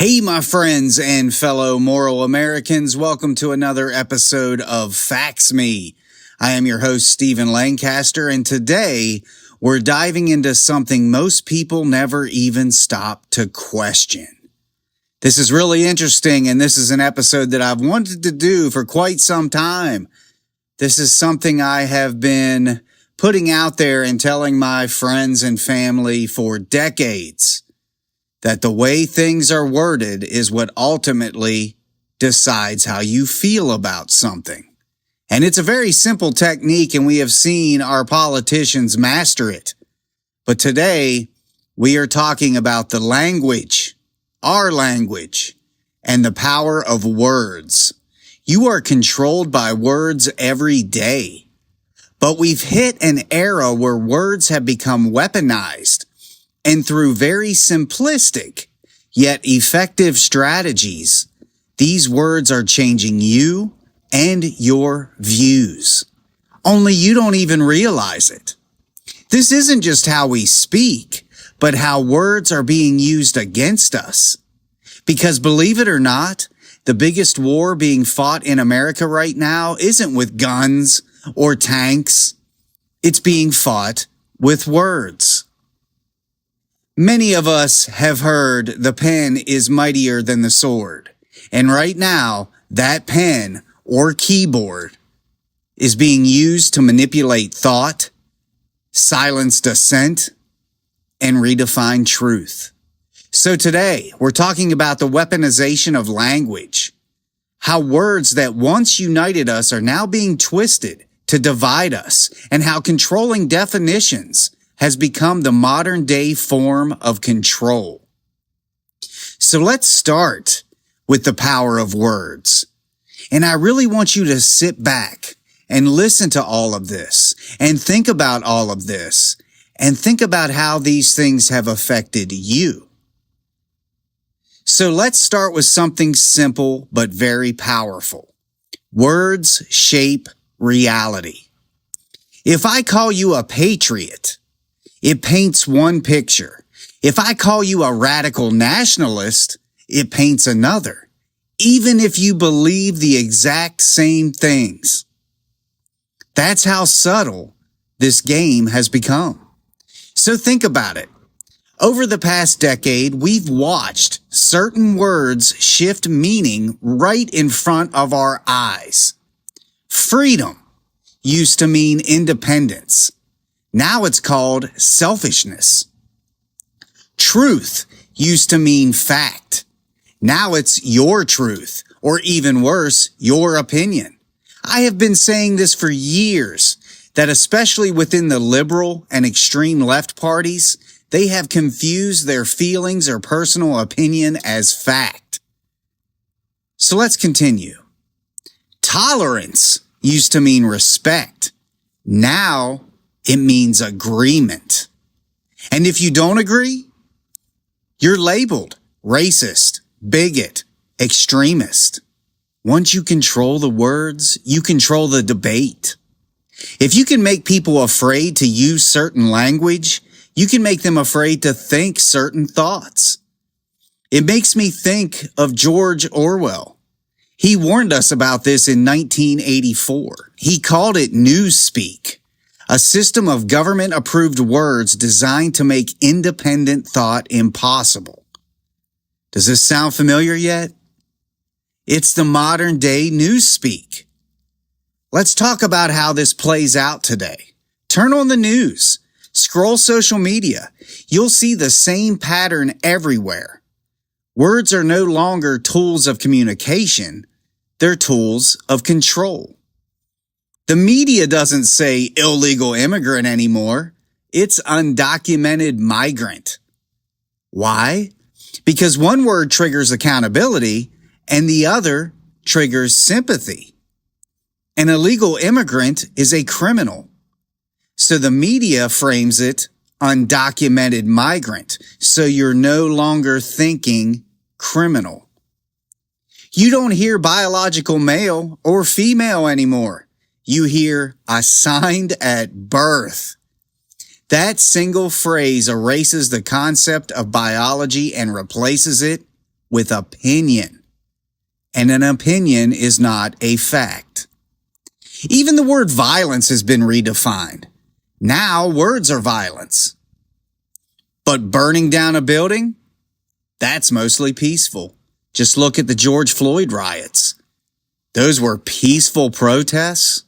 Hey, my friends and fellow moral Americans, welcome to another episode of Facts Me. I am your host, Stephen Lancaster, and today we're diving into something most people never even stop to question. This is really interesting, and this is an episode that I've wanted to do for quite some time. This is something I have been putting out there and telling my friends and family for decades, that the way things are worded is what ultimately decides how you feel about something. And it's a very simple technique, and we have seen our politicians master it. But today, we are talking about the language, our language, and the power of words. You are controlled by words every day. But we've hit an era where words have become weaponized. And through very simplistic, yet effective strategies, these words are changing you and your views. Only you don't even realize it. This isn't just how we speak, but how words are being used against us. Because believe it or not, the biggest war being fought in America right now isn't with guns or tanks. It's being fought with words. Many of us have heard the pen is mightier than the sword. And right now, that pen or keyboard is being used to manipulate thought, silence dissent, and redefine truth. So today, we're talking about the weaponization of language. How words that once united us are now being twisted to divide us, and how controlling definitions has become the modern day form of control. So let's start with the power of words. And I really want you to sit back and listen to all of this and think about all of this and think about how these things have affected you. So let's start with something simple but very powerful. Words shape reality. If I call you a patriot, it paints one picture. If I call you a radical nationalist, it paints another, even if you believe the exact same things. That's how subtle this game has become. So think about it. Over the past decade, we've watched certain words shift meaning right in front of our eyes. Freedom used to mean independence. Now it's called selfishness. Truth used to mean fact. Now it's your truth, or even worse, your opinion. I have been saying this for years, that especially within the liberal and extreme left parties, they have confused their feelings or personal opinion as fact. So let's continue. Tolerance used to mean respect. Now it means agreement. And if you don't agree, you're labeled racist, bigot, extremist. Once you control the words, you control the debate. If you can make people afraid to use certain language, you can make them afraid to think certain thoughts. It makes me think of George Orwell. He warned us about this in 1984. He called it newspeak, a system of government-approved words designed to make independent thought impossible. Does this sound familiar yet? It's the modern-day newspeak. Let's talk about how this plays out today. Turn on the news. Scroll social media. You'll see the same pattern everywhere. Words are no longer tools of communication. They're tools of control. The media doesn't say illegal immigrant anymore. It's undocumented migrant. Why? Because one word triggers accountability and the other triggers sympathy. An illegal immigrant is a criminal. So the media frames it undocumented migrant. So you're no longer thinking criminal. You don't hear biological male or female anymore. You hear assigned at birth. That single phrase erases the concept of biology and replaces it with opinion. And an opinion is not a fact. Even the word violence has been redefined. Now words are violence. But burning down a building? That's mostly peaceful. Just look at the George Floyd riots. Those were peaceful protests.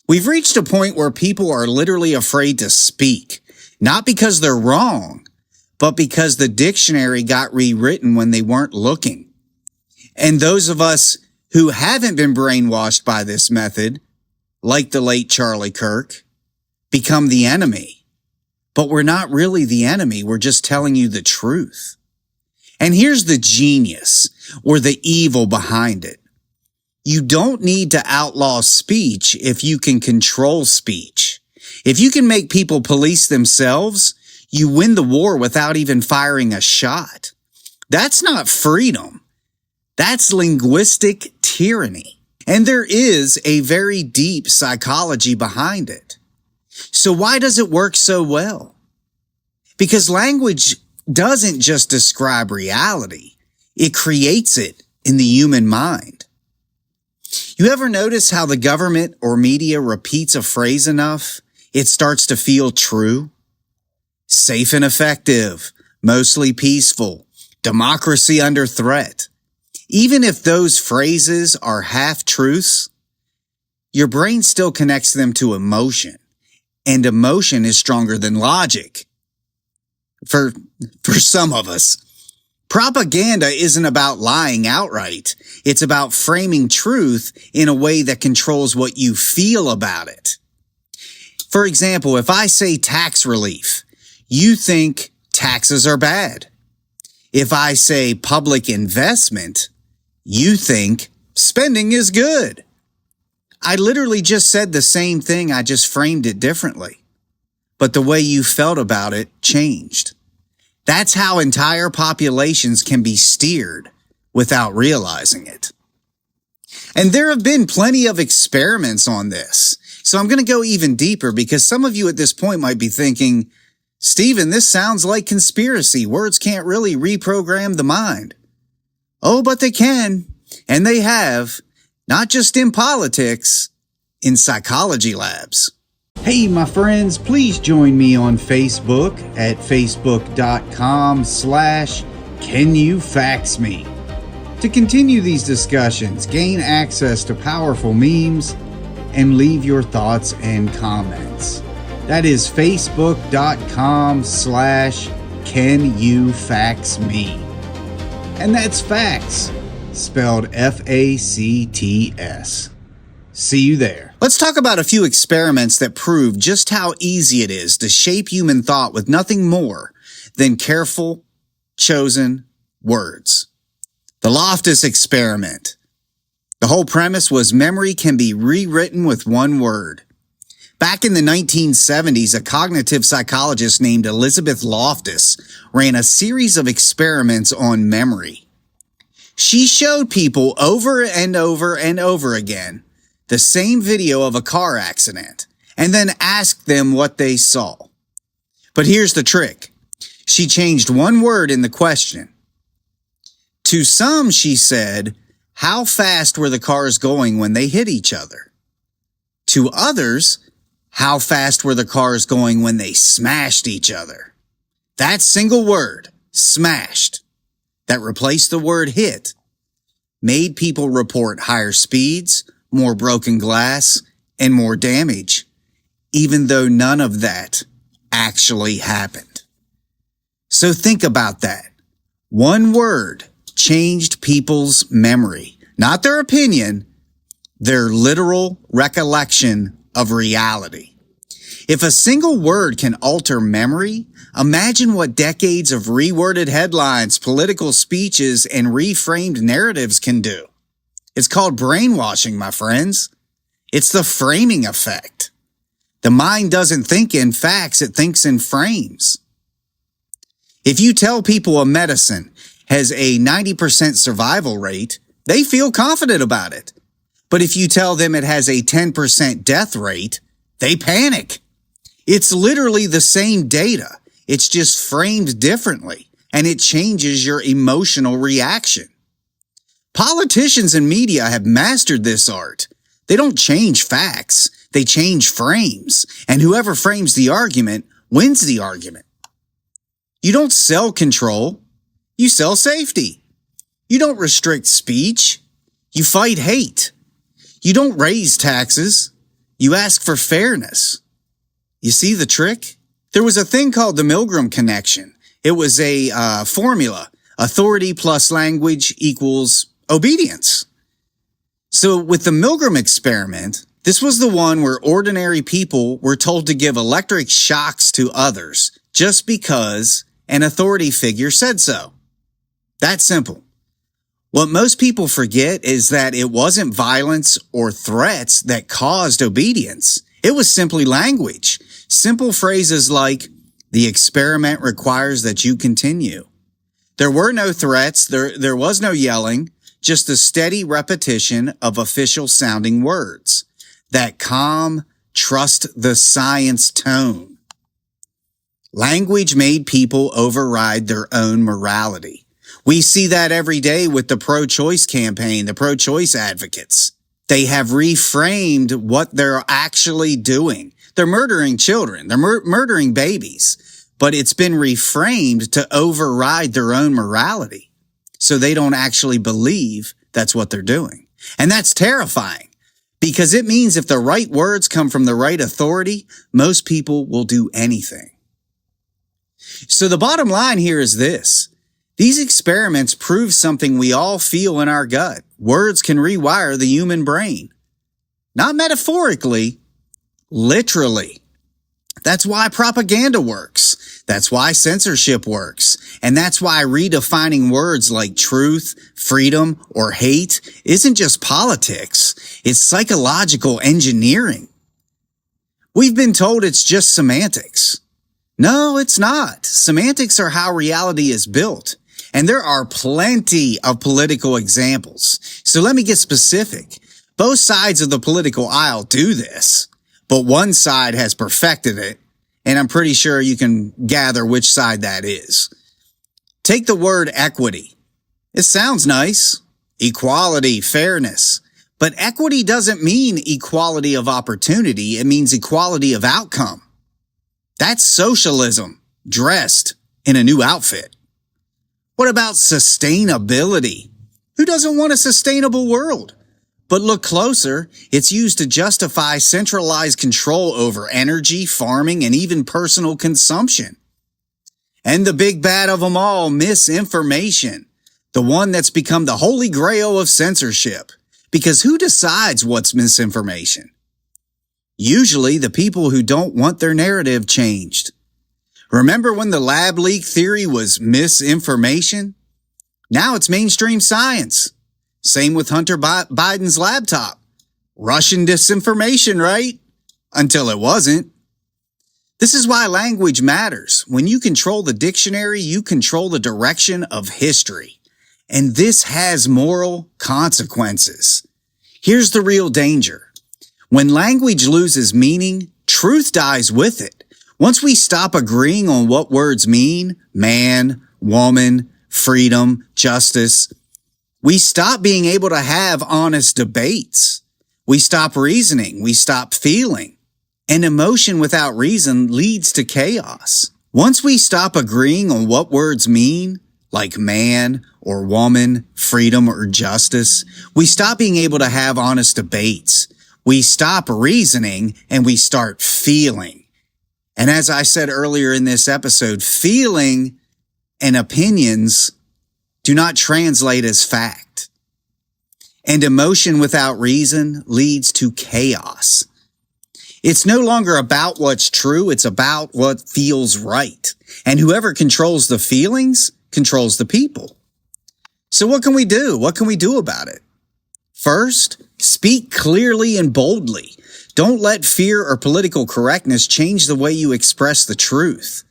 We've reached a point where people are literally afraid to speak, not because they're wrong, but because the dictionary got rewritten when they weren't looking. And those of us who haven't been brainwashed by this method, like the late Charlie Kirk, become the enemy. But we're not really the enemy, we're just telling you the truth. And here's the genius, or the evil behind it. You don't need to outlaw speech if you can control speech. If you can make people police themselves, you win the war without even firing a shot. That's not freedom. That's linguistic tyranny. And there is a very deep psychology behind it. So why does it work so well? Because language doesn't just describe reality. It creates it in the human mind. You ever notice how the government or media repeats a phrase enough, it starts to feel true? Safe and effective, mostly peaceful, democracy under threat. Even if those phrases are half-truths, your brain still connects them to emotion, and emotion is stronger than logic. For some of us. Propaganda isn't about lying outright. It's about framing truth in a way that controls what you feel about it. For example, if I say tax relief, you think taxes are bad. If I say public investment, you think spending is good. I literally just said the same thing, I just framed it differently. But the way you felt about it changed. That's how entire populations can be steered without realizing it. And there have been plenty of experiments on this. So I'm going to go even deeper because some of you at this point might be thinking, Stephen, this sounds like conspiracy. Words can't really reprogram the mind. Oh, but they can, and they have, not just in politics, in psychology labs. Hey, my friends, please join me on Facebook at facebook.com/CanYouFaxMe to continue these discussions, gain access to powerful memes, and leave your thoughts and comments. That is facebook.com/CanYouFaxMe. And that's facts, spelled F-A-C-T-S. See you there. Let's talk about a few experiments that prove just how easy it is to shape human thought with nothing more than careful, chosen words. The Loftus experiment. The whole premise was memory can be rewritten with one word. Back in the 1970s, a cognitive psychologist named Elizabeth Loftus ran a series of experiments on memory. She showed people over and over and over again the same video of a car accident, and then asked them what they saw. But here's the trick. She changed one word in the question. To some, she said, how fast were the cars going when they hit each other? To others, how fast were the cars going when they smashed each other? That single word, smashed, that replaced the word hit, made people report higher speeds, more broken glass, and more damage, even though none of that actually happened. So think about that. One word changed people's memory, not their opinion, their literal recollection of reality. If a single word can alter memory, imagine what decades of reworded headlines, political speeches, and reframed narratives can do. It's called brainwashing, my friends. It's the framing effect. The mind doesn't think in facts, it thinks in frames. If you tell people a medicine has a 90% survival rate, they feel confident about it. But if you tell them it has a 10% death rate, they panic. It's literally the same data. It's just framed differently. and it changes your emotional reaction. Politicians and media have mastered this art. They don't change facts, they change frames, and whoever frames the argument wins the argument. You don't sell control, you sell safety. You don't restrict speech, you fight hate. You don't raise taxes, you ask for fairness. You see the trick? There was a thing called the Milgram connection. It was a formula. Authority plus language equals obedience. So with the Milgram experiment, this was the one where ordinary people were told to give electric shocks to others just because an authority figure said so. That's simple. What most people forget is that it wasn't violence or threats that caused obedience. It was simply language. Simple phrases like, "The experiment requires that you continue." There were no threats, there was no yelling, just a steady repetition of official-sounding words. That calm, trust the science tone. Language made people override their own morality. We see that every day with the pro-choice campaign, the pro-choice advocates. They have reframed what they're actually doing. They're murdering children. They're murdering babies. But it's been reframed to override their own morality. So they don't actually believe that's what they're doing. And that's terrifying because it means if the right words come from the right authority, most people will do anything. So the bottom line here is this. These experiments prove something we all feel in our gut. Words can rewire the human brain. Not metaphorically, literally. That's why propaganda works. That's why censorship works. And that's why redefining words like truth, freedom, or hate isn't just politics. It's psychological engineering. We've been told it's just semantics. No, it's not. Semantics are how reality is built. And there are plenty of political examples. So let me get specific. Both sides of the political aisle do this, but one side has perfected it, and I'm pretty sure you can gather which side that is. Take the word equity. It sounds nice. Equality, fairness. But equity doesn't mean equality of opportunity. It means equality of outcome. That's socialism, dressed in a new outfit. What about sustainability? Who doesn't want a sustainable world? But look closer, it's used to justify centralized control over energy, farming, and even personal consumption. And the big bad of them all, misinformation. The one that's become the holy grail of censorship. Because who decides what's misinformation? Usually the people who don't want their narrative changed. Remember when the lab leak theory was misinformation? Now it's mainstream science. Same with Hunter Biden's laptop. Russian disinformation, right? Until it wasn't. This is why language matters. When you control the dictionary, you control the direction of history. And this has moral consequences. Here's the real danger. When language loses meaning, truth dies with it. Once we stop agreeing on what words mean, man, woman, freedom, justice, we stop being able to have honest debates. We stop reasoning. We stop feeling. And emotion without reason leads to chaos. Once we stop agreeing on what words mean, like man or woman, freedom or justice, we stop being able to have honest debates. We stop reasoning and we start feeling. And as I said earlier in this episode, feeling and opinions do not translate as fact. And emotion without reason leads to chaos. It's no longer about what's true, it's about what feels right. And whoever controls the feelings controls the people. So what can we do? What can we do about it? First, speak clearly and boldly. Don't let fear or political correctness change the way you express the truth.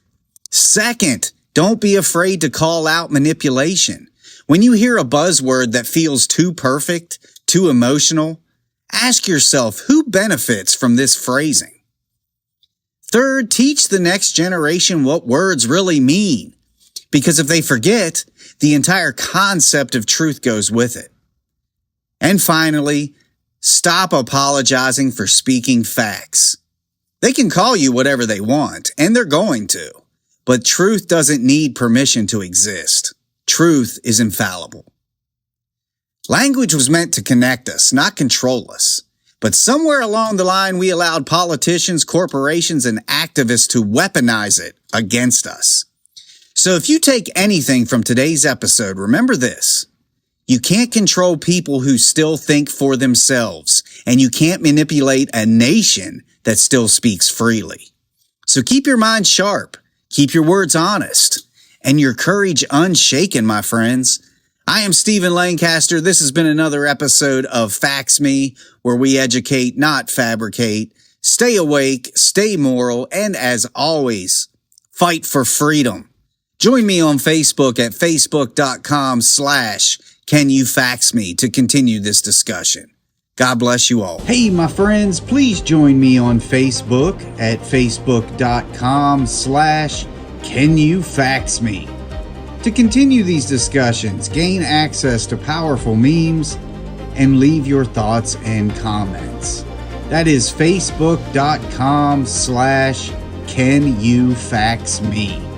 Second, don't be afraid to call out manipulation. When you hear a buzzword that feels too perfect, too emotional, ask yourself who benefits from this phrasing. Third, teach the next generation what words really mean. Because if they forget, the entire concept of truth goes with it. And finally, stop apologizing for speaking facts. They can call you whatever they want, and they're going to. But truth doesn't need permission to exist. Truth is infallible. Language was meant to connect us, not control us. But somewhere along the line, we allowed politicians, corporations, and activists to weaponize it against us. So if you take anything from today's episode, remember this. You can't control people who still think for themselves, and you can't manipulate a nation that still speaks freely. So keep your mind sharp, keep your words honest, and your courage unshaken, my friends. I am Stephen Lancaster. This has been another episode of Facts Me, where we educate, not fabricate. Stay awake, stay moral, and as always, fight for freedom. Join me on Facebook at facebook.com/CanYouFaxMe to continue this discussion. God bless you all. Hey, my friends, please join me on Facebook at facebook.com/CanYouFaxMe to continue these discussions, gain access to powerful memes, and leave your thoughts and comments. That is facebook.com/CanYouFaxMe.